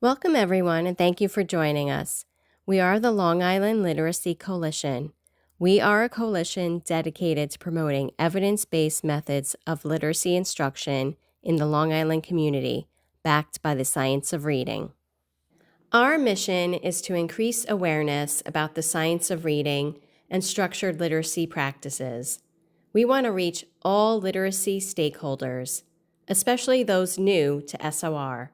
Welcome, everyone, and thank you for joining us. We are the Long Island Literacy Coalition. We are a coalition dedicated to promoting evidence-based methods of literacy instruction in the Long Island community, backed by the science of reading. Our mission is to increase awareness about the science of reading and structured literacy practices. We want to reach all literacy stakeholders, especially those new to SOR.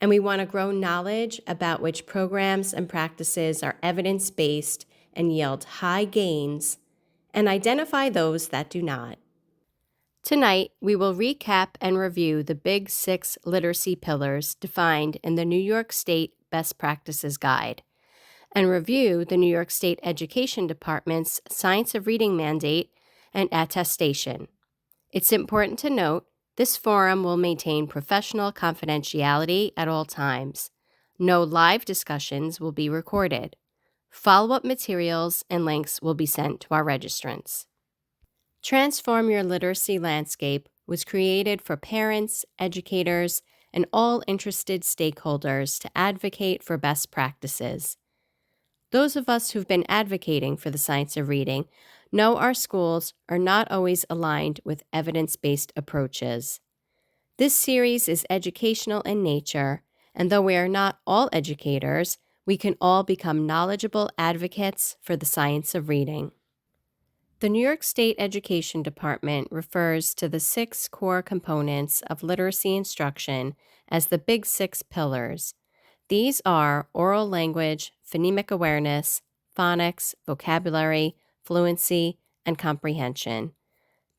And we want to grow knowledge about which programs and practices are evidence-based and yield high gains, and identify those that do not. Tonight, we will recap and review the Big Six literacy pillars defined in the New York State Best Practices Guide, and review the New York State Education Department's Science of Reading mandate and attestation. It's important to note this forum will maintain professional confidentiality at all times. No live discussions will be recorded. Follow-up materials and links will be sent to our registrants. Transform Your Literacy Landscape was created for parents, educators, and all interested stakeholders to advocate for best practices. Those of us who've been advocating for the science of reading know our schools are not always aligned with evidence-based approaches. This series is educational in nature, and though we are not all educators, we can all become knowledgeable advocates for the science of reading. The New York State Education Department refers to the 6 core components of literacy instruction as the Big Six pillars. These are oral language, phonemic awareness, phonics, vocabulary, fluency, and comprehension.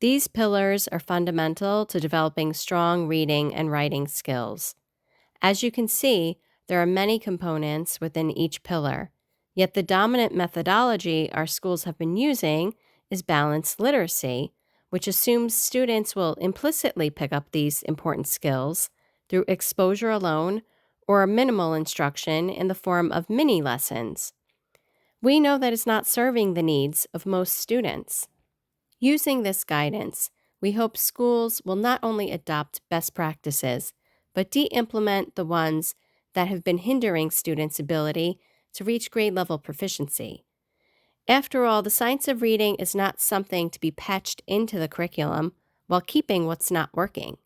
These pillars are fundamental to developing strong reading and writing skills. As you can see, there are many components within each pillar, yet the dominant methodology our schools have been using is balanced literacy, which assumes students will implicitly pick up these important skills through exposure alone or minimal instruction in the form of mini lessons. We know that it's not serving the needs of most students. Using this guidance, we hope schools will not only adopt best practices, but de-implement the ones that have been hindering students' ability to reach grade-level proficiency. After all, the science of reading is not something to be patched into the curriculum while keeping what's not working.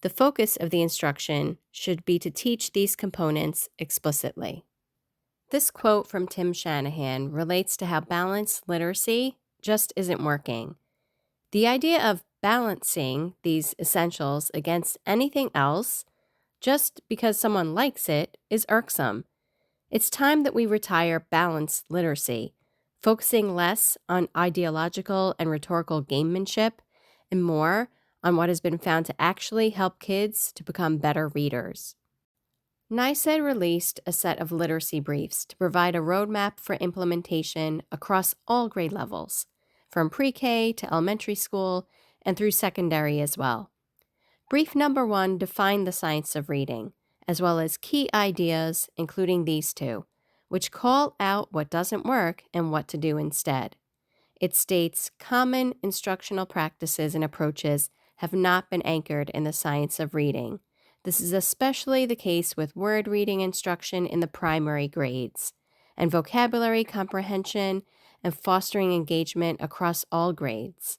The focus of the instruction should be to teach these components explicitly. This quote from Tim Shanahan relates to how balanced literacy just isn't working. The idea of balancing these essentials against anything else, just because someone likes it, is irksome. It's time that we retire balanced literacy, focusing less on ideological and rhetorical gamemanship and more on what has been found to actually help kids to become better readers. NYSED released a set of literacy briefs to provide a roadmap for implementation across all grade levels, from pre-K to elementary school and through secondary as well. Brief number 1 defined the science of reading, as well as key ideas, including these 2, which call out what doesn't work and what to do instead. It states common instructional practices and approaches have not been anchored in the science of reading. This is especially the case with word reading instruction in the primary grades, and vocabulary comprehension and fostering engagement across all grades.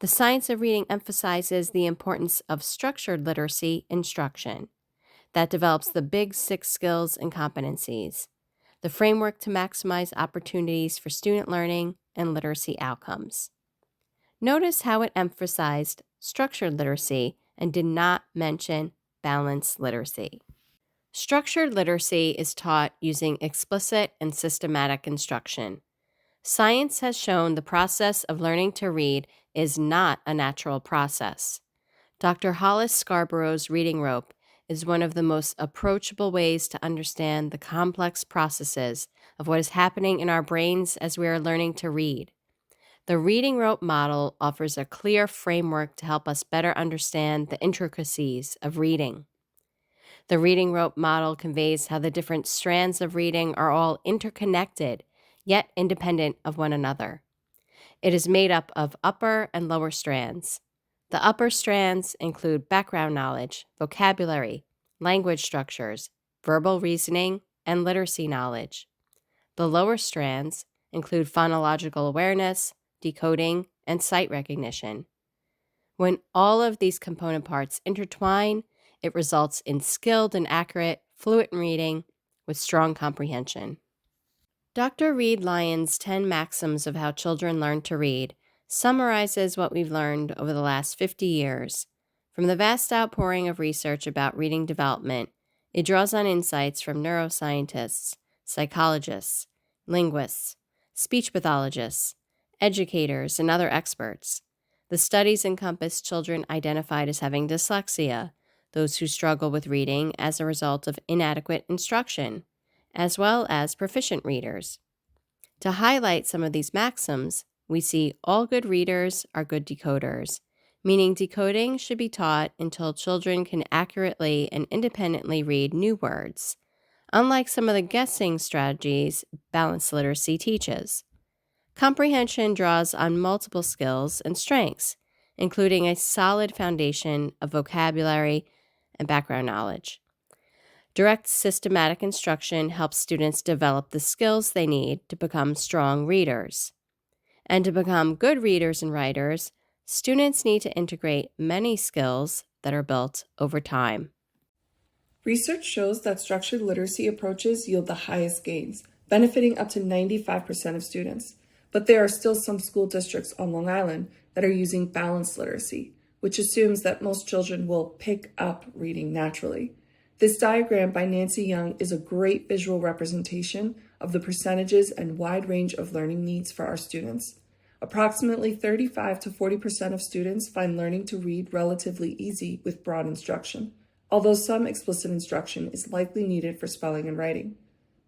The science of reading emphasizes the importance of structured literacy instruction that develops the Big Six skills and competencies, the framework to maximize opportunities for student learning and literacy outcomes. Notice how it emphasized structured literacy and did not mention balanced literacy. Structured literacy is taught using explicit and systematic instruction. Science has shown the process of learning to read is not a natural process. Dr. Hollis Scarborough's reading rope is one of the most approachable ways to understand the complex processes of what is happening in our brains as we are learning to read. The reading rope model offers a clear framework to help us better understand the intricacies of reading. The reading rope model conveys how the different strands of reading are all interconnected, yet independent of one another. It is made up of upper and lower strands. The upper strands include background knowledge, vocabulary, language structures, verbal reasoning, and literacy knowledge. The lower strands include phonological awareness, decoding, and sight recognition. When all of these component parts intertwine, it results in skilled and accurate, fluent reading with strong comprehension. Dr. Reed Lyon's 10 Maxims of How Children Learn to Read summarizes what we've learned over the last 50 years. From the vast outpouring of research about reading development, it draws on insights from neuroscientists, psychologists, linguists, speech pathologists, educators, and other experts. The studies encompass children identified as having dyslexia, those who struggle with reading as a result of inadequate instruction, as well as proficient readers. To highlight some of these maxims, we see all good readers are good decoders, meaning decoding should be taught until children can accurately and independently read new words, unlike some of the guessing strategies balanced literacy teaches. Comprehension draws on multiple skills and strengths, including a solid foundation of vocabulary and background knowledge. Direct systematic instruction helps students develop the skills they need to become strong readers. And to become good readers and writers, students need to integrate many skills that are built over time. Research shows that structured literacy approaches yield the highest gains, benefiting up to 95% of students. But there are still some school districts on Long Island that are using balanced literacy, which assumes that most children will pick up reading naturally. This diagram by Nancy Young is a great visual representation of the percentages and wide range of learning needs for our students. Approximately 35 to 40% of students find learning to read relatively easy with broad instruction, although some explicit instruction is likely needed for spelling and writing.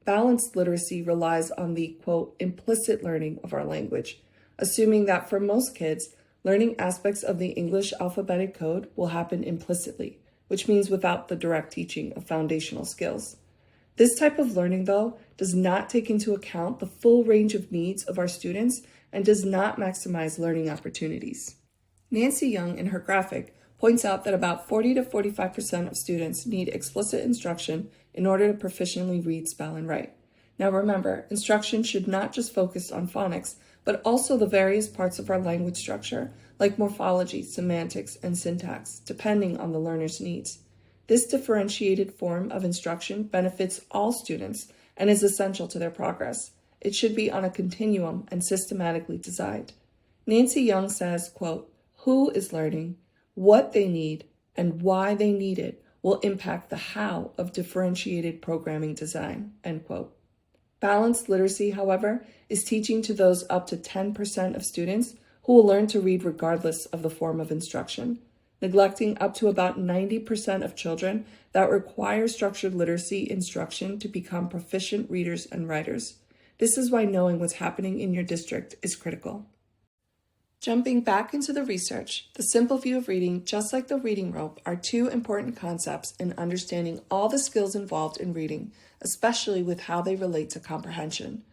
Balanced literacy relies on the, quote, implicit learning of our language, assuming that for most kids, learning aspects of the English alphabetic code will happen implicitly, which means without the direct teaching of foundational skills. This type of learning, though, does not take into account the full range of needs of our students and does not maximize learning opportunities. Nancy Young, in her graphic, points out that about 40 to 45% of students need explicit instruction in order to proficiently read, spell, and write. Now remember, instruction should not just focus on phonics, but also the various parts of our language structure, like morphology, semantics, and syntax, depending on the learner's needs. This differentiated form of instruction benefits all students and is essential to their progress. It should be on a continuum and systematically designed. Nancy Young says, quote, who is learning, what they need, and why they need it will impact the how of differentiated programming design, end quote. Balanced literacy, however, is teaching to those up to 10% of students who will learn to read regardless of the form of instruction, neglecting up to about 90% of children that require structured literacy instruction to become proficient readers and writers. This is why knowing what's happening in your district is critical. Jumping back into the research, the simple view of reading, just like the reading rope, are two important concepts in understanding all the skills involved in reading, especially with how they relate to comprehension.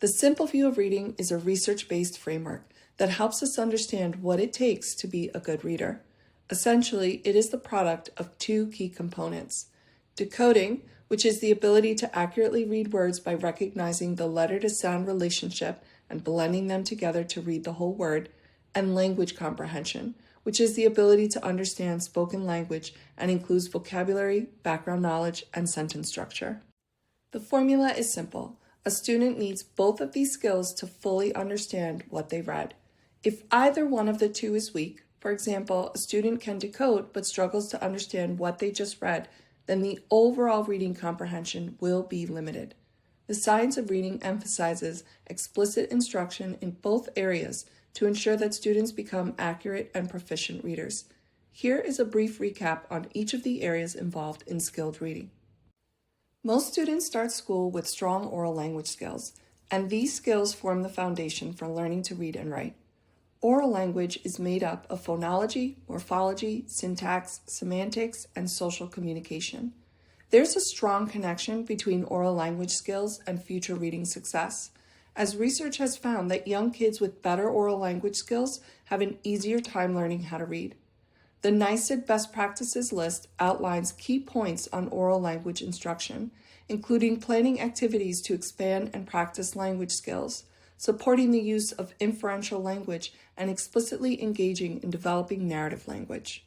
The simple view of reading is a research-based framework that helps us understand what it takes to be a good reader. Essentially, it is the product of two key components: decoding, which is the ability to accurately read words by recognizing the letter-to-sound relationship and blending them together to read the whole word, and language comprehension, which is the ability to understand spoken language and includes vocabulary, background knowledge, and sentence structure. The formula is simple. A student needs both of these skills to fully understand what they read. If either one of the two is weak, for example, a student can decode but struggles to understand what they just read, then the overall reading comprehension will be limited. The science of reading emphasizes explicit instruction in both areas to ensure that students become accurate and proficient readers. Here is a brief recap on each of the areas involved in skilled reading. Most students start school with strong oral language skills, and these skills form the foundation for learning to read and write. Oral language is made up of phonology, morphology, syntax, semantics, and social communication. There's a strong connection between oral language skills and future reading success, as research has found that young kids with better oral language skills have an easier time learning how to read. The NYSED Best Practices list outlines key points on oral language instruction, including planning activities to expand and practice language skills, supporting the use of inferential language, and explicitly engaging in developing narrative language.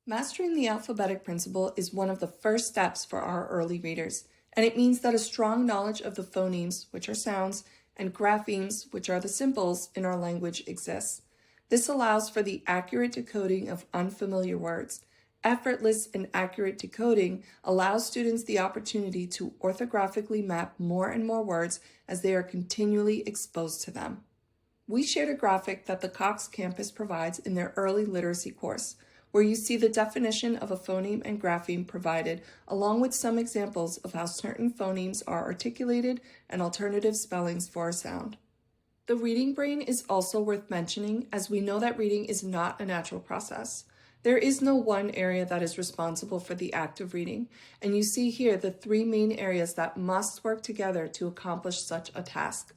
Mastering the alphabetic principle is one of the first steps for our early readers, and it means that a strong knowledge of the phonemes, which are sounds, and graphemes, which are the symbols in our language, exists. This allows for the accurate decoding of unfamiliar words. Effortless and accurate decoding allows students the opportunity to orthographically map more and more words as they are continually exposed to them. We shared a graphic that the Cox campus provides in their early literacy course, where you see the definition of a phoneme and grapheme provided, along with some examples of how certain phonemes are articulated and alternative spellings for a sound. The reading brain is also worth mentioning, as we know that reading is not a natural process. There is no one area that is responsible for the act of reading, and you see here the three main areas that must work together to accomplish such a task.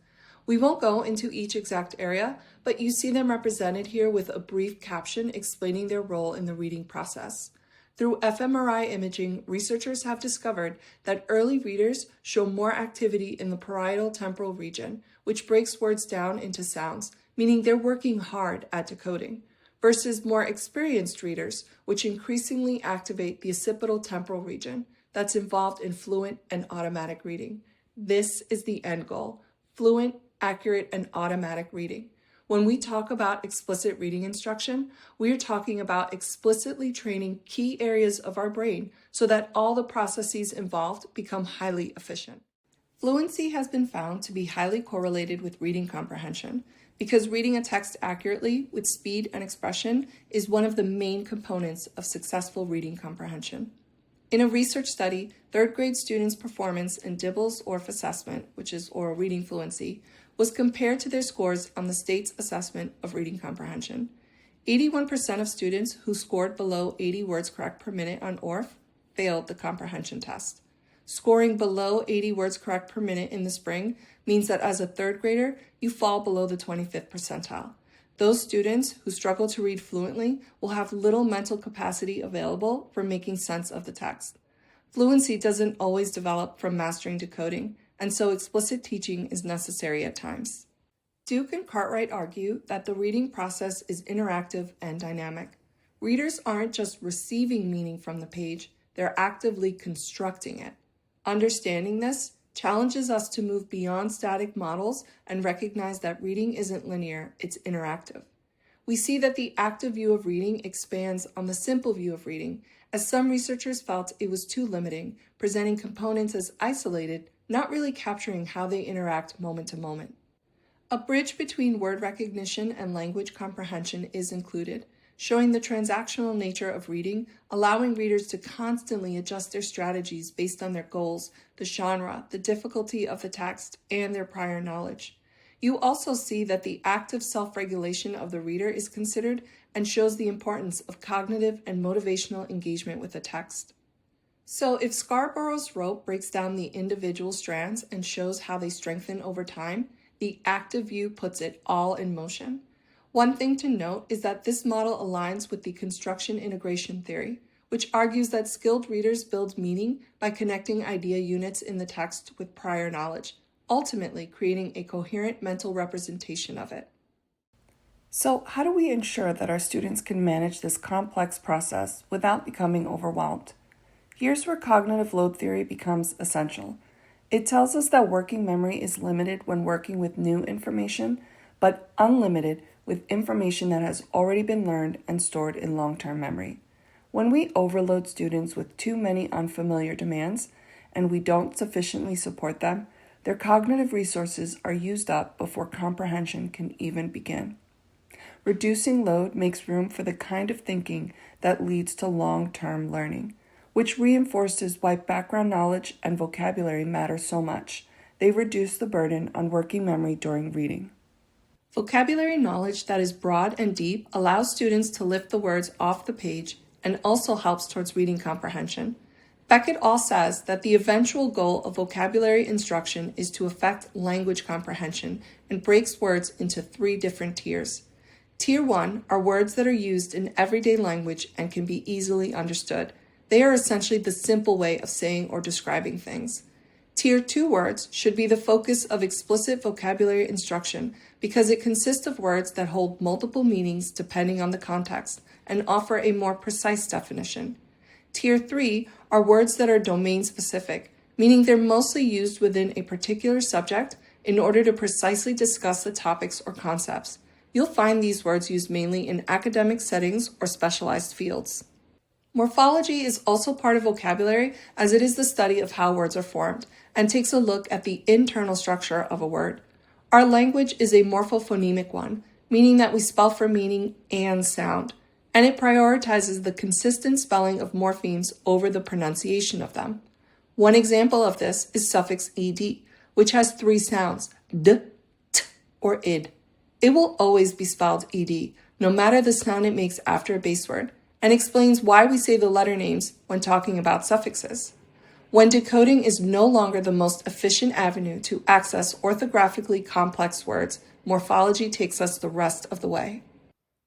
We won't go into each exact area, but you see them represented here with a brief caption explaining their role in the reading process. Through fMRI imaging, researchers have discovered that early readers show more activity in the parietal temporal region, which breaks words down into sounds, meaning they're working hard at decoding, versus more experienced readers, which increasingly activate the occipital temporal region that's involved in fluent and automatic reading. This is the end goal: fluent, accurate, and automatic reading. When we talk about explicit reading instruction, we are talking about explicitly training key areas of our brain so that all the processes involved become highly efficient. Fluency has been found to be highly correlated with reading comprehension because reading a text accurately with speed and expression is one of the main components of successful reading comprehension. In a research study, third grade students' performance in Dibbles Orff assessment, which is oral reading fluency, was compared to their scores on the state's assessment of reading comprehension. 81% of students who scored below 80 words correct per minute on Orff failed the comprehension test. Scoring below 80 words correct per minute in the spring means that as a third grader, you fall below the 25th percentile. Those students who struggle to read fluently will have little mental capacity available for making sense of the text. Fluency doesn't always develop from mastering decoding, and so explicit teaching is necessary at times. Duke and Cartwright argue that the reading process is interactive and dynamic. Readers aren't just receiving meaning from the page, they're actively constructing it. Understanding this challenges us to move beyond static models and recognize that reading isn't linear, it's interactive. We see that the active view of reading expands on the simple view of reading, as some researchers felt it was too limiting, presenting components as isolated, not really capturing how they interact moment to moment. A bridge between word recognition and language comprehension is included, showing the transactional nature of reading, allowing readers to constantly adjust their strategies based on their goals, the genre, the difficulty of the text, and their prior knowledge. You also see that the active self-regulation of the reader is considered and shows the importance of cognitive and motivational engagement with the text. So if Scarborough's rope breaks down the individual strands and shows how they strengthen over time, the active view puts it all in motion. One thing to note is that this model aligns with the construction integration theory, which argues that skilled readers build meaning by connecting idea units in the text with prior knowledge, ultimately creating a coherent mental representation of it. So how do we ensure that our students can manage this complex process without becoming overwhelmed? Here's where cognitive load theory becomes essential. It tells us that working memory is limited when working with new information, but unlimited with information that has already been learned and stored in long-term memory. When we overload students with too many unfamiliar demands, and we don't sufficiently support them, their cognitive resources are used up before comprehension can even begin. Reducing load makes room for the kind of thinking that leads to long-term learning, which reinforces why background knowledge and vocabulary matter so much. They reduce the burden on working memory during reading. Vocabulary knowledge that is broad and deep allows students to lift the words off the page and also helps towards reading comprehension. Beckett all says that the eventual goal of vocabulary instruction is to affect language comprehension and breaks words into 3 different tiers: Tier 1 are words that are used in everyday language and can be easily understood. They are essentially the simple way of saying or describing things. Tier 2 words should be the focus of explicit vocabulary instruction because it consists of words that hold multiple meanings depending on the context and offer a more precise definition. Tier 3 are words that are domain-specific, meaning they're mostly used within a particular subject in order to precisely discuss the topics or concepts. You'll find these words used mainly in academic settings or specialized fields. Morphology is also part of vocabulary as it is the study of how words are formed and takes a look at the internal structure of a word. Our language is a morphophonemic one, meaning that we spell for meaning and sound, and it prioritizes the consistent spelling of morphemes over the pronunciation of them. One example of this is suffix ed, which has 3 sounds, d, t, or id. It will always be spelled ed, no matter the sound it makes after a base word, and explains why we say the letter names when talking about suffixes. When decoding is no longer the most efficient avenue to access orthographically complex words, morphology takes us the rest of the way.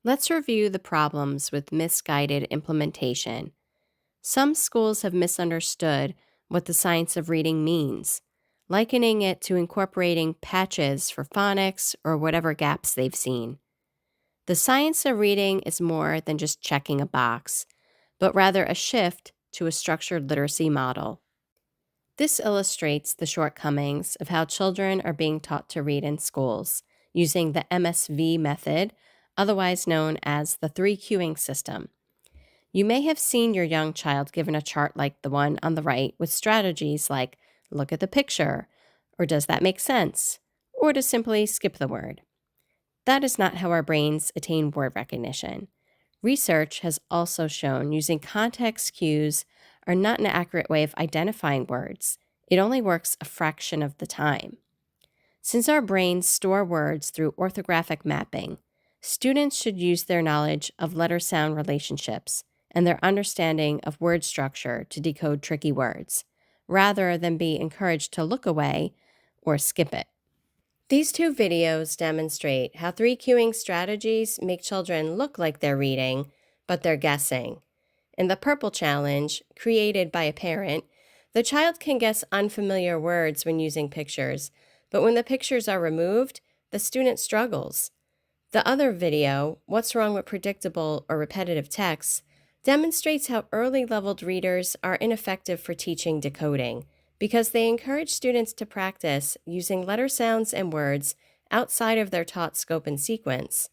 Let's review the problems with misguided implementation. Some schools have misunderstood what the science of reading means, likening it to incorporating patches for phonics or whatever gaps they've seen. The science of reading is more than just checking a box, but rather a shift to a structured literacy model. This illustrates the shortcomings of how children are being taught to read in schools using the MSV method, otherwise known as the 3Qing system. You may have seen your young child given a chart like the one on the right with strategies like look at the picture, or does that make sense, or to simply skip the word. That is not how our brains attain word recognition. Research has also shown using context cues are not an accurate way of identifying words. It only works a fraction of the time. Since our brains store words through orthographic mapping, students should use their knowledge of letter-sound relationships and their understanding of word structure to decode tricky words, rather than be encouraged to look away or skip it. These 2 videos demonstrate how 3Qing strategies make children look like they're reading, but they're guessing. In the purple challenge, created by a parent, the child can guess unfamiliar words when using pictures, but when the pictures are removed, the student struggles. The other video, What's Wrong with Predictable or Repetitive Text, demonstrates how early-leveled readers are ineffective for teaching decoding because they encourage students to practice using letter sounds and words outside of their taught scope and sequence.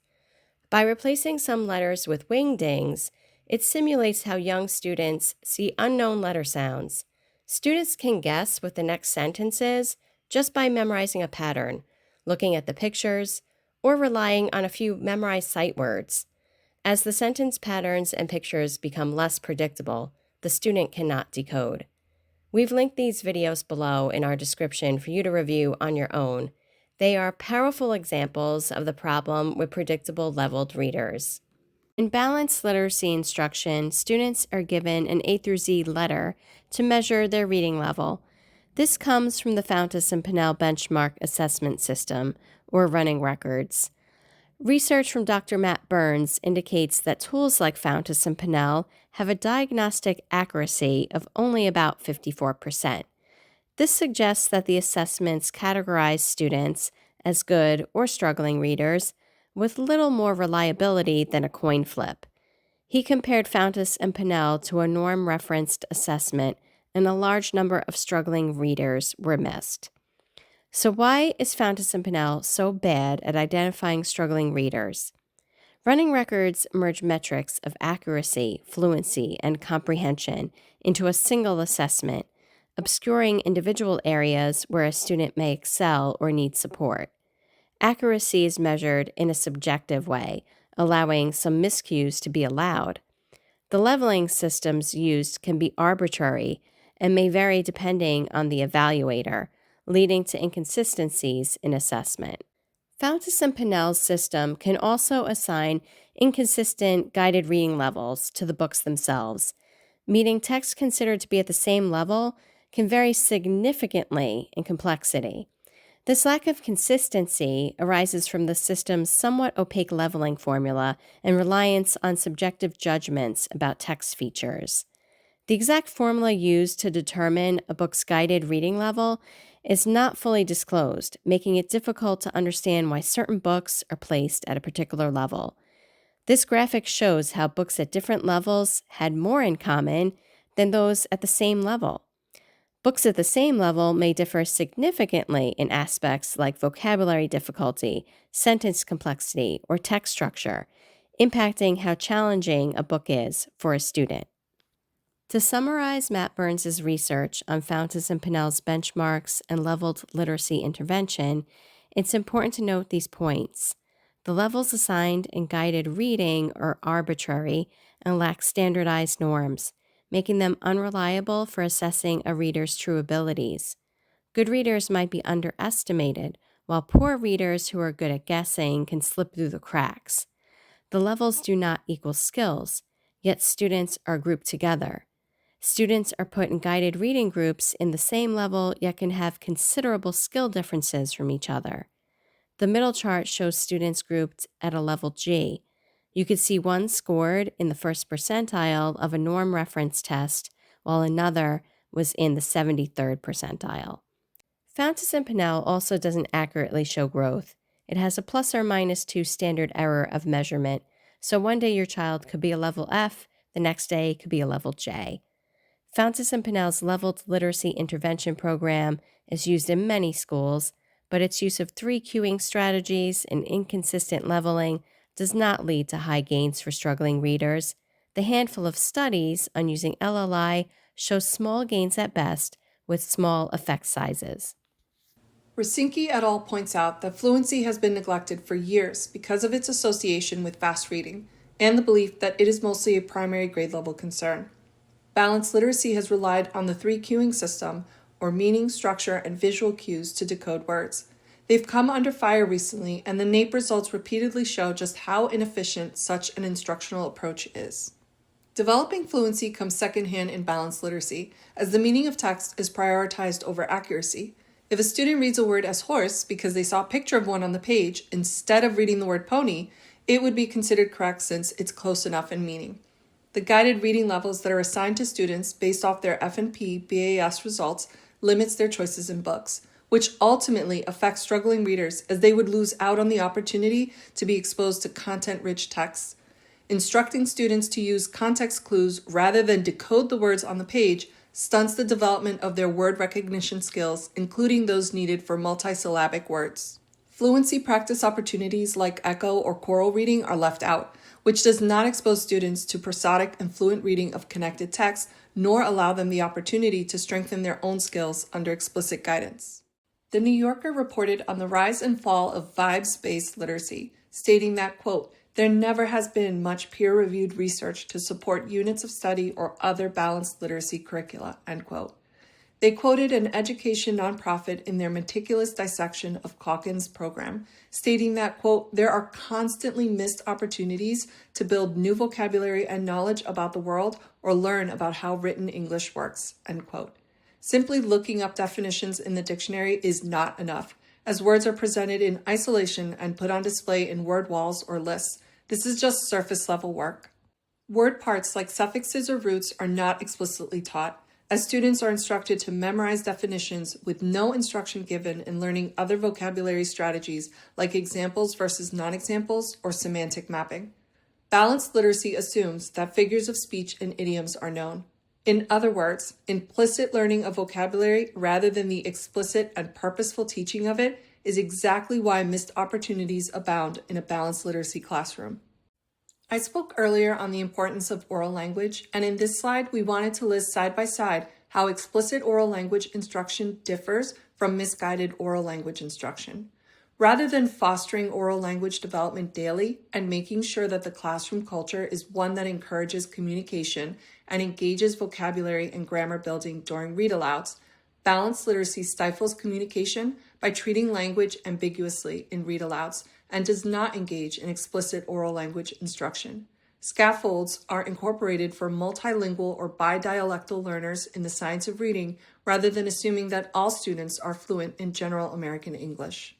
By replacing some letters with wingdings, it simulates how young students see unknown letter sounds. Students can guess what the next sentence is just by memorizing a pattern, looking at the pictures, or relying on a few memorized sight words. As the sentence patterns and pictures become less predictable, the student cannot decode. We've linked these videos below in our description for you to review on your own. They are powerful examples of the problem with predictable leveled readers. In balanced literacy instruction, students are given an A through Z letter to measure their reading level. This comes from the Fountas Pinnell benchmark assessment system, or running records. Research from Dr. Matt Burns indicates that tools like Fountas and Pinnell have a diagnostic accuracy of only about 54%. This suggests that the assessments categorize students as good or struggling readers with little more reliability than a coin flip. He compared Fountas and Pinnell to a norm-referenced assessment, and a large number of struggling readers were missed. So why is Fountas and Pinnell so bad at identifying struggling readers? Running records merge metrics of accuracy, fluency, and comprehension into a single assessment, obscuring individual areas where a student may excel or need support. Accuracy is measured in a subjective way, allowing some miscues to be allowed. The leveling systems used can be arbitrary and may vary depending on the evaluator, leading to inconsistencies in assessment. Fountas and Pinnell's system can also assign inconsistent guided reading levels to the books themselves, meaning text considered to be at the same level can vary significantly in complexity. This lack of consistency arises from the system's somewhat opaque leveling formula and reliance on subjective judgments about text features. The exact formula used to determine a book's guided reading level is not fully disclosed, making it difficult to understand why certain books are placed at a particular level. This graphic shows how books at different levels had more in common than those at the same level. Books at the same level may differ significantly in aspects like vocabulary difficulty, sentence complexity, or text structure, impacting how challenging a book is for a student. To summarize Matt Burns' research on Fountas and Pinnell's benchmarks and leveled literacy intervention, it's important to note these points. The levels assigned in guided reading are arbitrary and lack standardized norms, making them unreliable for assessing a reader's true abilities. Good readers might be underestimated, while poor readers who are good at guessing can slip through the cracks. The levels do not equal skills, yet students are grouped together. Students are put in guided reading groups in the same level, yet can have considerable skill differences from each other. The middle chart shows students grouped at a level G. You could see one scored in the first percentile of a norm reference test, while another was in the 73rd percentile. Fountas and Pinnell also doesn't accurately show growth. It has a plus or minus 2 standard error of measurement, so one day your child could be a level F, the next day could be a level J. Fountas and Pinnell's leveled literacy intervention program is used in many schools, but its use of 3 cueing strategies and inconsistent leveling does not lead to high gains for struggling readers. The handful of studies on using LLI show small gains at best with small effect sizes. Rasinki et al. Points out that fluency has been neglected for years because of its association with fast reading and the belief that it is mostly a primary grade level concern. Balanced literacy has relied on the 3 cueing system, or meaning, structure, and visual cues to decode words. They've come under fire recently, and the NAEP results repeatedly show just how inefficient such an instructional approach is. Developing fluency comes secondhand in balanced literacy, as the meaning of text is prioritized over accuracy. If a student reads a word as horse because they saw a picture of one on the page instead of reading the word pony, it would be considered correct since it's close enough in meaning. The guided reading levels that are assigned to students based off their F&P BAS results limits their choices in books, which ultimately affects struggling readers as they would lose out on the opportunity to be exposed to content-rich texts. Instructing students to use context clues rather than decode the words on the page stunts the development of their word recognition skills, including those needed for multisyllabic words. Fluency practice opportunities like echo or choral reading are left out, which does not expose students to prosodic and fluent reading of connected text, nor allow them the opportunity to strengthen their own skills under explicit guidance. The New Yorker reported on the rise and fall of vibes-based literacy, stating that, quote, there never has been much peer-reviewed research to support units of study or other balanced literacy curricula, end quote. They quoted an education nonprofit in their meticulous dissection of Calkins' program, stating that, quote, there are constantly missed opportunities to build new vocabulary and knowledge about the world or learn about how written English works, end quote. Simply looking up definitions in the dictionary is not enough, as words are presented in isolation and put on display in word walls or lists. This is just surface-level work. Word parts like suffixes or roots are not explicitly taught, as students are instructed to memorize definitions with no instruction given in learning other vocabulary strategies like examples versus non-examples or semantic mapping. Balanced literacy assumes that figures of speech and idioms are known. In other words, implicit learning of vocabulary rather than the explicit and purposeful teaching of it is exactly why missed opportunities abound in a balanced literacy classroom. I spoke earlier on the importance of oral language, and in this slide, we wanted to list side by side how explicit oral language instruction differs from misguided oral language instruction. Rather than fostering oral language development daily and making sure that the classroom culture is one that encourages communication and engages vocabulary and grammar building during read-alouds, balanced literacy stifles communication by treating language ambiguously in read-alouds and does not engage in explicit oral language instruction. Scaffolds are incorporated for multilingual or bidialectal learners in the science of reading rather than assuming that all students are fluent in general American English.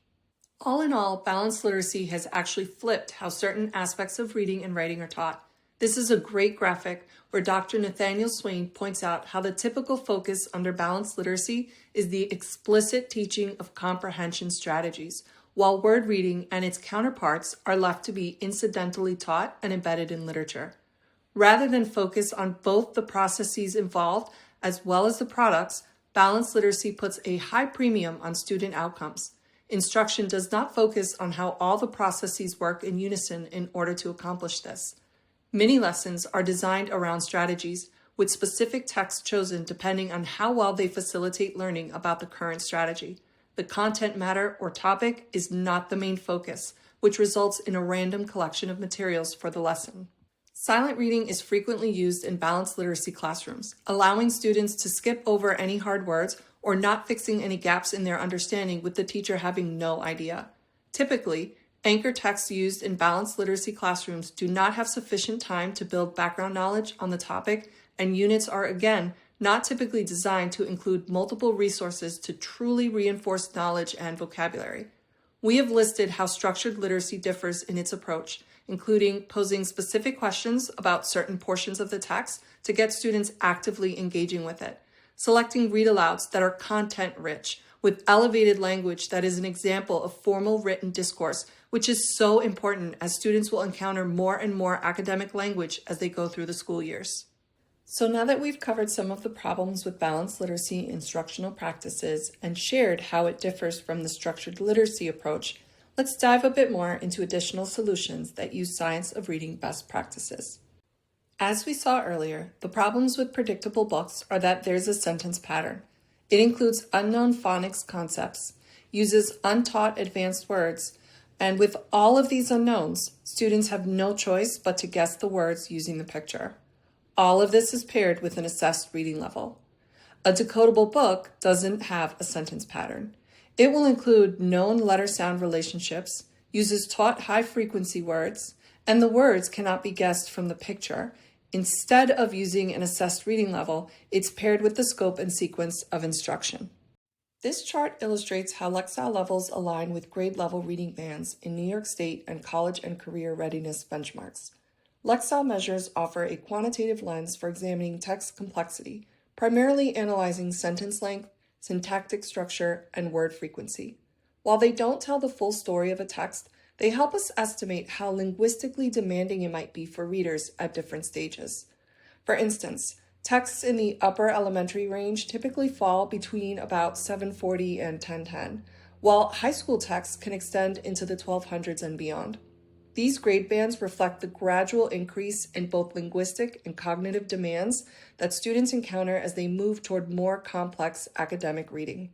All in all, balanced literacy has actually flipped how certain aspects of reading and writing are taught. This is a great graphic where Dr. Nathaniel Swain points out how the typical focus under balanced literacy is the explicit teaching of comprehension strategies, while word reading and its counterparts are left to be incidentally taught and embedded in literature. Rather than focus on both the processes involved as well as the products, balanced literacy puts a high premium on student outcomes. Instruction does not focus on how all the processes work in unison in order to accomplish this. Mini lessons are designed around strategies, with specific texts chosen depending on how well they facilitate learning about the current strategy. The content matter or topic is not the main focus, which results in a random collection of materials for the lesson. Silent reading is frequently used in balanced literacy classrooms, allowing students to skip over any hard words or not fixing any gaps in their understanding with the teacher having no idea. Typically, anchor texts used in balanced literacy classrooms do not have sufficient time to build background knowledge on the topic, and units are, again, not typically designed to include multiple resources to truly reinforce knowledge and vocabulary. We have listed how structured literacy differs in its approach, including posing specific questions about certain portions of the text to get students actively engaging with it, selecting read-alouds that are content-rich, with elevated language that is an example of formal written discourse, which is so important as students will encounter more and more academic language as they go through the school years. So now that we've covered some of the problems with balanced literacy instructional practices and shared how it differs from the structured literacy approach, let's dive a bit more into additional solutions that use science of reading best practices. As we saw earlier, the problems with predictable books are that there's a sentence pattern. It includes unknown phonics concepts, uses untaught advanced words, and with all of these unknowns, students have no choice but to guess the words using the picture. All of this is paired with an assessed reading level. A decodable book doesn't have a sentence pattern. It will include known letter-sound relationships, uses taught high-frequency words, and the words cannot be guessed from the picture. Instead of using an assessed reading level, it's paired with the scope and sequence of instruction. This chart illustrates how Lexile levels align with grade-level reading bands in New York State and college and career readiness benchmarks. Lexile measures offer a quantitative lens for examining text complexity, primarily analyzing sentence length, syntactic structure, and word frequency. While they don't tell the full story of a text, they help us estimate how linguistically demanding it might be for readers at different stages. For instance, texts in the upper elementary range typically fall between about 740 and 1010, while high school texts can extend into the 1200s and beyond. These grade bands reflect the gradual increase in both linguistic and cognitive demands that students encounter as they move toward more complex academic reading.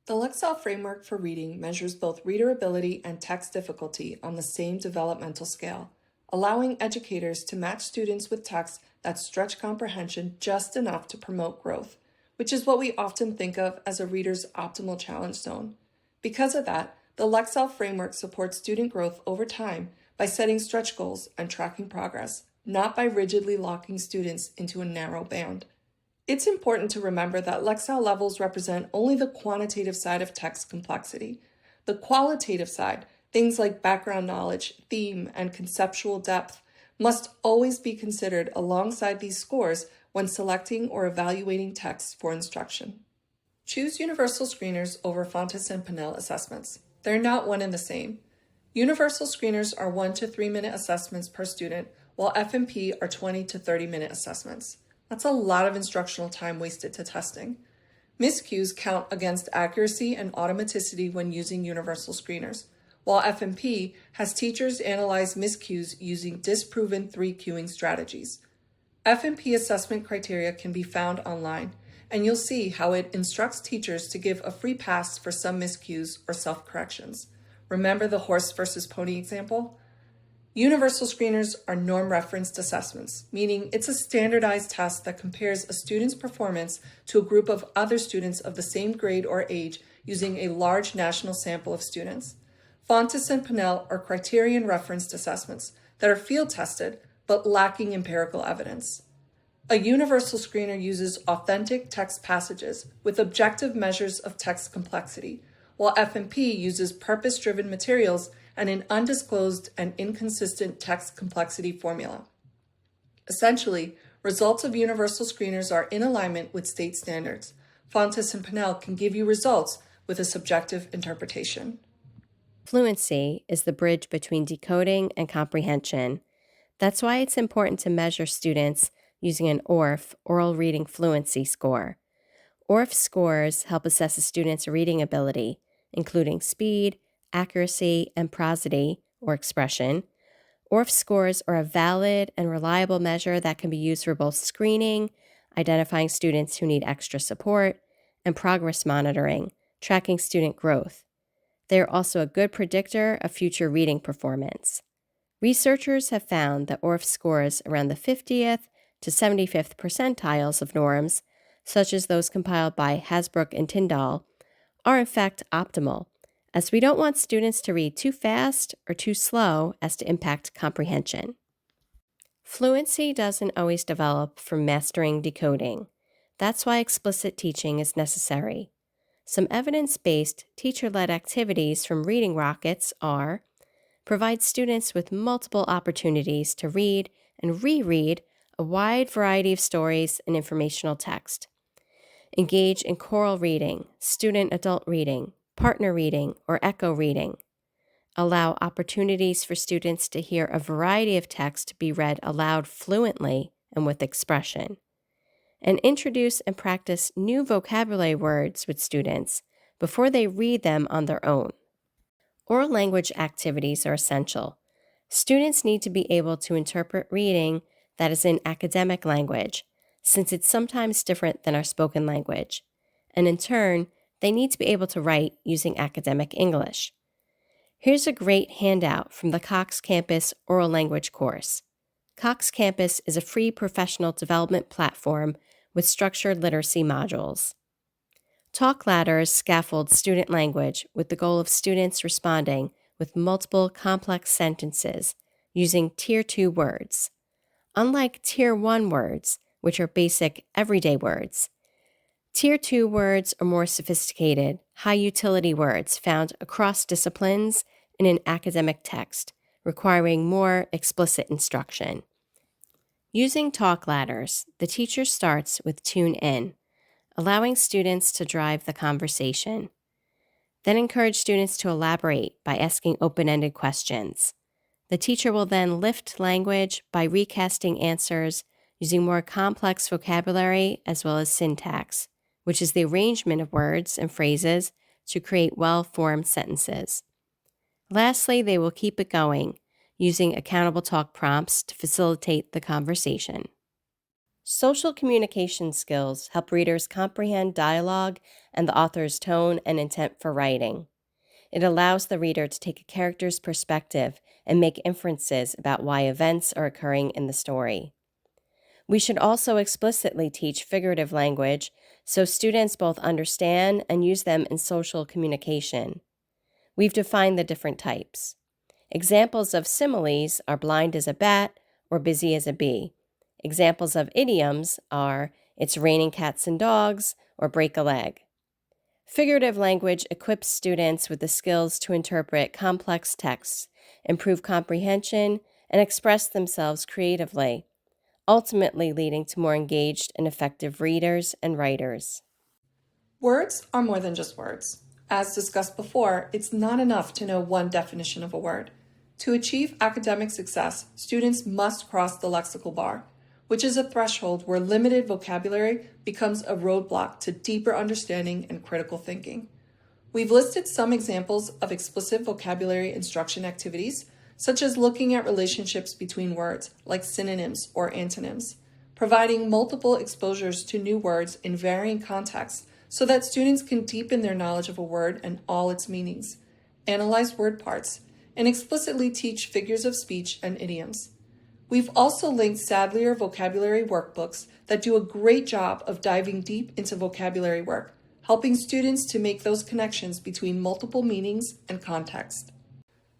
The Lexile framework for reading measures both readerability and text difficulty on the same developmental scale, allowing educators to match students with texts that stretch comprehension just enough to promote growth, which is what we often think of as a reader's optimal challenge zone. Because of that, the Lexile framework supports student growth over time by setting stretch goals and tracking progress, not by rigidly locking students into a narrow band. It's important to remember that Lexile levels represent only the quantitative side of text complexity. The qualitative side, things like background knowledge, theme, and conceptual depth, must always be considered alongside these scores when selecting or evaluating texts for instruction. Choose universal screeners over Fountas and Pinnell assessments. They're not one and the same. Universal screeners are 1 to 3 minute assessments per student, while F&P are 20 to 30 minute assessments. That's a lot of instructional time wasted to testing. Miscues count against accuracy and automaticity when using universal screeners, while F&P has teachers analyze miscues using disproven 3-cueing strategies. F&P assessment criteria can be found online, and you'll see how it instructs teachers to give a free pass for some miscues or self-corrections. Remember the horse versus pony example? Universal screeners are norm-referenced assessments, meaning it's a standardized test that compares a student's performance to a group of other students of the same grade or age using a large national sample of students. Fountas and Pinnell are criterion-referenced assessments that are field-tested, but lacking empirical evidence. A universal screener uses authentic text passages with objective measures of text complexity, while FMP uses purpose-driven materials and an undisclosed and inconsistent text complexity formula. Essentially, results of universal screeners are in alignment with state standards. Fountas and Pinnell can give you results with a subjective interpretation. Fluency is the bridge between decoding and comprehension. That's why it's important to measure students using an ORF, oral reading fluency score. ORF scores help assess a student's reading ability, including speed, accuracy, and prosody, or expression. ORF scores are a valid and reliable measure that can be used for both screening, identifying students who need extra support, and progress monitoring, tracking student growth. They are also a good predictor of future reading performance. Researchers have found that ORF scores around the 50th to 75th percentiles of norms, such as those compiled by Hasbrook and Tyndall, are in fact optimal, as we don't want students to read too fast or too slow as to impact comprehension. Fluency doesn't always develop from mastering decoding. That's why explicit teaching is necessary. Some evidence-based, teacher-led activities from Reading Rockets are: provide students with multiple opportunities to read and reread a wide variety of stories and informational text. Engage in choral reading, student-adult reading, partner reading, or echo reading. Allow opportunities for students to hear a variety of text be read aloud fluently and with expression. And introduce and practice new vocabulary words with students before they read them on their own. Oral language activities are essential. Students need to be able to interpret reading that is in academic language, since it's sometimes different than our spoken language. And in turn, they need to be able to write using academic English. Here's a great handout from the Cox Campus Oral Language course. Cox Campus is a free professional development platform with structured literacy modules. Talk ladders scaffold student language with the goal of students responding with multiple complex sentences using Tier 2 words. Unlike Tier 1 words, which are basic everyday words, Tier 2 words are more sophisticated, high-utility words found across disciplines in an academic text, requiring more explicit instruction. Using talk ladders, the teacher starts with tune in, allowing students to drive the conversation. Then encourage students to elaborate by asking open-ended questions. The teacher will then lift language by recasting answers using more complex vocabulary as well as syntax, which is the arrangement of words and phrases to create well-formed sentences. Lastly, they will keep it going, using accountable talk prompts to facilitate the conversation. Social communication skills help readers comprehend dialogue and the author's tone and intent for writing. It allows the reader to take a character's perspective and make inferences about why events are occurring in the story. We should also explicitly teach figurative language so students both understand and use them in social communication. We've defined the different types. Examples of similes are blind as a bat or busy as a bee. Examples of idioms are it's raining cats and dogs or break a leg. Figurative language equips students with the skills to interpret complex texts, improve comprehension, and express themselves creatively, ultimately leading to more engaged and effective readers and writers. Words are more than just words. As discussed before, it's not enough to know one definition of a word. To achieve academic success, students must cross the lexical bar, which is a threshold where limited vocabulary becomes a roadblock to deeper understanding and critical thinking. We've listed some examples of explicit vocabulary instruction activities, such as looking at relationships between words, like synonyms or antonyms, providing multiple exposures to new words in varying contexts so that students can deepen their knowledge of a word and all its meanings, analyze word parts, and explicitly teach figures of speech and idioms. We've also linked Sadlier vocabulary workbooks that do a great job of diving deep into vocabulary work, helping students to make those connections between multiple meanings and context.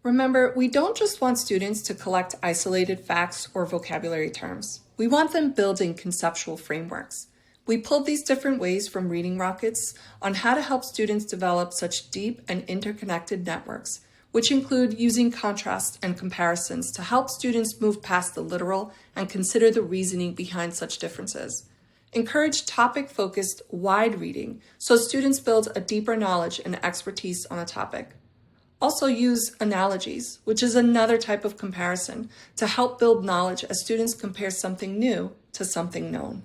Remember, we don't just want students to collect isolated facts or vocabulary terms. We want them building conceptual frameworks. We pulled these different ways from Reading Rockets on how to help students develop such deep and interconnected networks, which include using contrast and comparisons to help students move past the literal and consider the reasoning behind such differences. Encourage topic-focused, wide reading so students build a deeper knowledge and expertise on a topic. Also use analogies, which is another type of comparison, to help build knowledge as students compare something new to something known.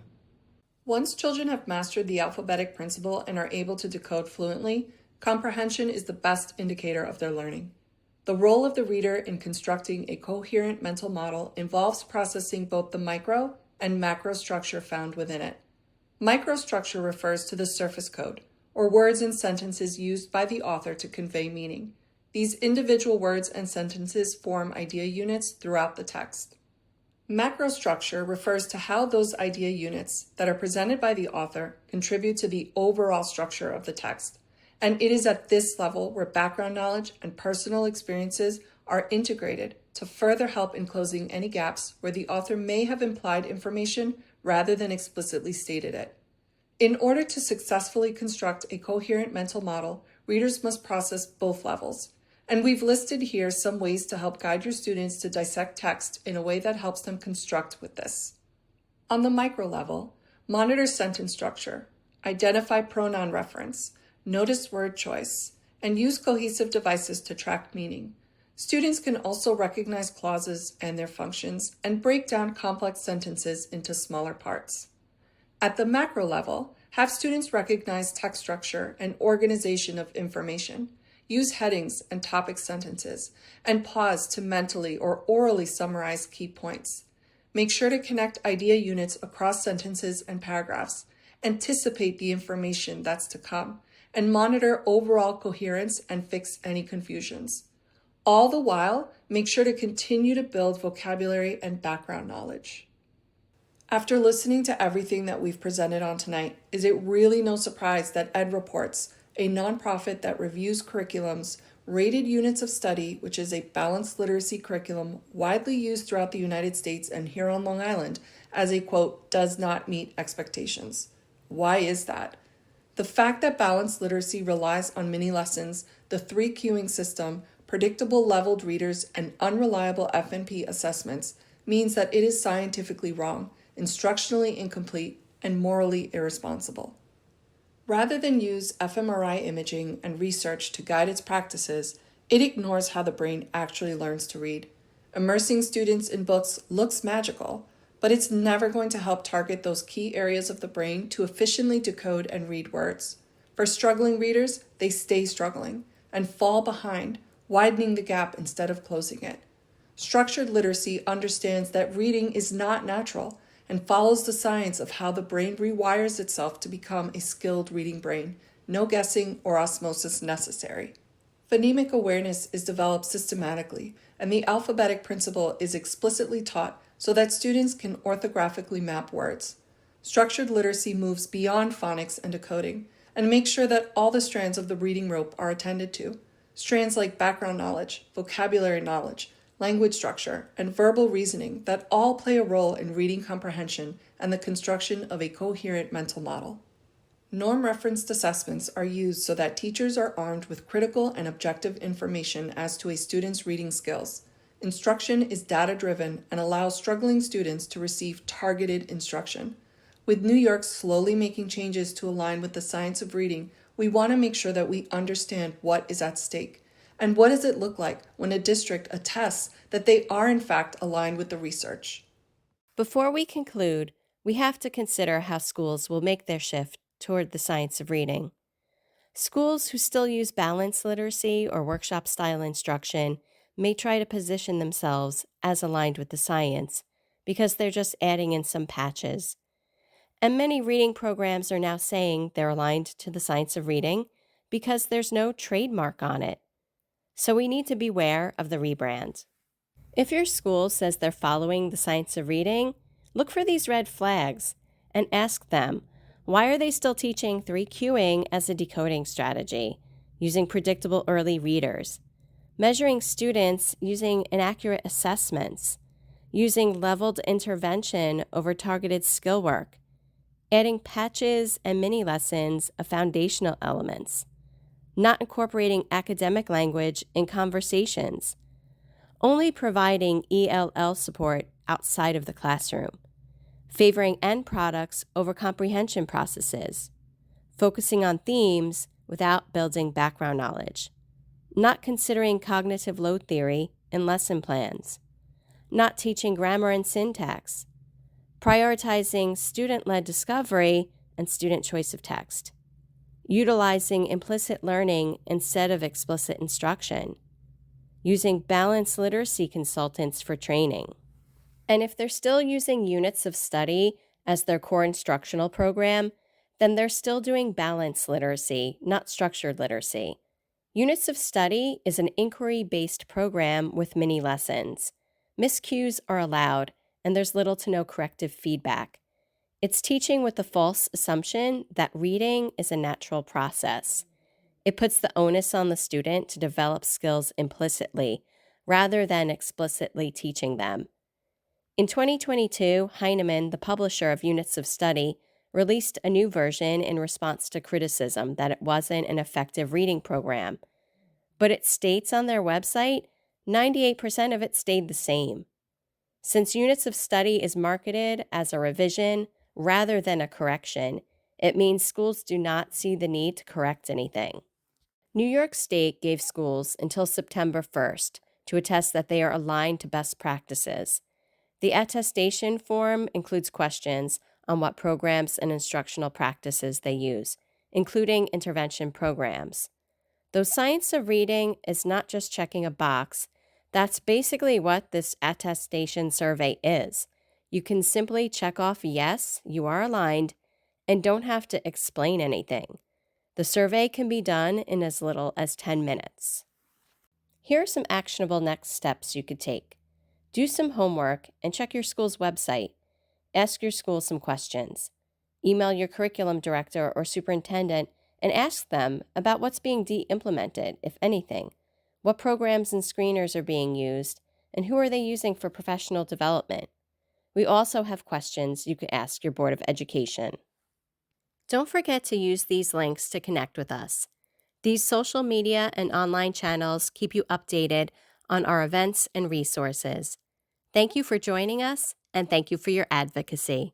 Once children have mastered the alphabetic principle and are able to decode fluently, comprehension is the best indicator of their learning. The role of the reader in constructing a coherent mental model involves processing both the micro and macro structure found within it. Microstructure refers to the surface code, or words and sentences used by the author to convey meaning. These individual words and sentences form idea units throughout the text. Macrostructure refers to how those idea units that are presented by the author contribute to the overall structure of the text. And it is at this level where background knowledge and personal experiences are integrated to further help in closing any gaps where the author may have implied information rather than explicitly stated it. In order to successfully construct a coherent mental model, readers must process both levels. And we've listed here some ways to help guide your students to dissect text in a way that helps them construct with this. On the micro level, monitor sentence structure, identify pronoun reference, notice word choice, and use cohesive devices to track meaning. Students can also recognize clauses and their functions and break down complex sentences into smaller parts. At the macro level, have students recognize text structure and organization of information. Use headings and topic sentences, and pause to mentally or orally summarize key points. Make sure to connect idea units across sentences and paragraphs. Anticipate the information that's to come, and monitor overall coherence and fix any confusions. All the while, make sure to continue to build vocabulary and background knowledge. After listening to everything that we've presented on tonight, is it really no surprise that Ed Reports, a nonprofit that reviews curriculums, rated units of study, which is a balanced literacy curriculum widely used throughout the United States and here on Long Island, as a quote, does not meet expectations. Why is that? The fact that balanced literacy relies on mini lessons, the 3 queuing system, predictable leveled readers, and unreliable FNP assessments means that it is scientifically wrong, instructionally incomplete, and morally irresponsible. Rather than use fMRI imaging and research to guide its practices, it ignores how the brain actually learns to read. Immersing students in books looks magical, but it's never going to help target those key areas of the brain to efficiently decode and read words. For struggling readers, they stay struggling and fall behind, widening the gap instead of closing it. Structured literacy understands that reading is not natural and follows the science of how the brain rewires itself to become a skilled reading brain, no guessing or osmosis necessary. Phonemic awareness is developed systematically, and the alphabetic principle is explicitly taught so that students can orthographically map words. Structured literacy moves beyond phonics and decoding, and makes sure that all the strands of the reading rope are attended to. Strands like background knowledge, vocabulary knowledge, language structure, and verbal reasoning that all play a role in reading comprehension and the construction of a coherent mental model. Norm-referenced assessments are used so that teachers are armed with critical and objective information as to a student's reading skills. Instruction is data-driven and allows struggling students to receive targeted instruction. With New York slowly making changes to align with the science of reading, we want to make sure that we understand what is at stake. And what does it look like when a district attests that they are in fact aligned with the research? Before we conclude, we have to consider how schools will make their shift toward the science of reading. Schools who still use balanced literacy or workshop-style instruction may try to position themselves as aligned with the science because they're just adding in some patches. And many reading programs are now saying they're aligned to the science of reading because there's no trademark on it. So we need to beware of the rebrand. If your school says they're following the science of reading, look for these red flags and ask them, why are they still teaching 3 queuing as a decoding strategy, using predictable early readers? measuring students using inaccurate assessments, using leveled intervention over targeted skill work, adding patches and mini lessons of foundational elements, not incorporating academic language in conversations, only providing ELL support outside of the classroom, favoring end products over comprehension processes, focusing on themes without building background knowledge, not considering cognitive load theory in lesson plans, not teaching grammar and syntax, prioritizing student-led discovery and student choice of text, utilizing implicit learning instead of explicit instruction, using balanced literacy consultants for training. And if they're still using units of study as their core instructional program, then they're still doing balanced literacy, not structured literacy. Units of study is an inquiry-based program with mini lessons. Miscues are allowed, and there's little to no corrective feedback. It's teaching with the false assumption that reading is a natural process. It puts the onus on the student to develop skills implicitly, rather than explicitly teaching them. In 2022, Heinemann, the publisher of Units of Study, released a new version in response to criticism that it wasn't an effective reading program. But it states on their website, 98% of it stayed the same. Since Units of Study is marketed as a revision rather than a correction, it means schools do not see the need to correct anything. New York State gave schools until September 1st to attest that they are aligned to best practices. The attestation form includes questions on what programs and instructional practices they use, including intervention programs. Though science of reading is not just checking a box, that's basically what this attestation survey is. You can simply check off yes, you are aligned, and don't have to explain anything. The survey can be done in as little as 10 minutes. Here are some actionable next steps you could take. Do some homework and check your school's website. Ask your school some questions. Email your curriculum director or superintendent and ask them about what's being de-implemented, if anything, what programs and screeners are being used, and who are they using for professional development. We also have questions you could ask your Board of Education. Don't forget to use these links to connect with us. These social media and online channels keep you updated on our events and resources. Thank you for joining us, and thank you for your advocacy.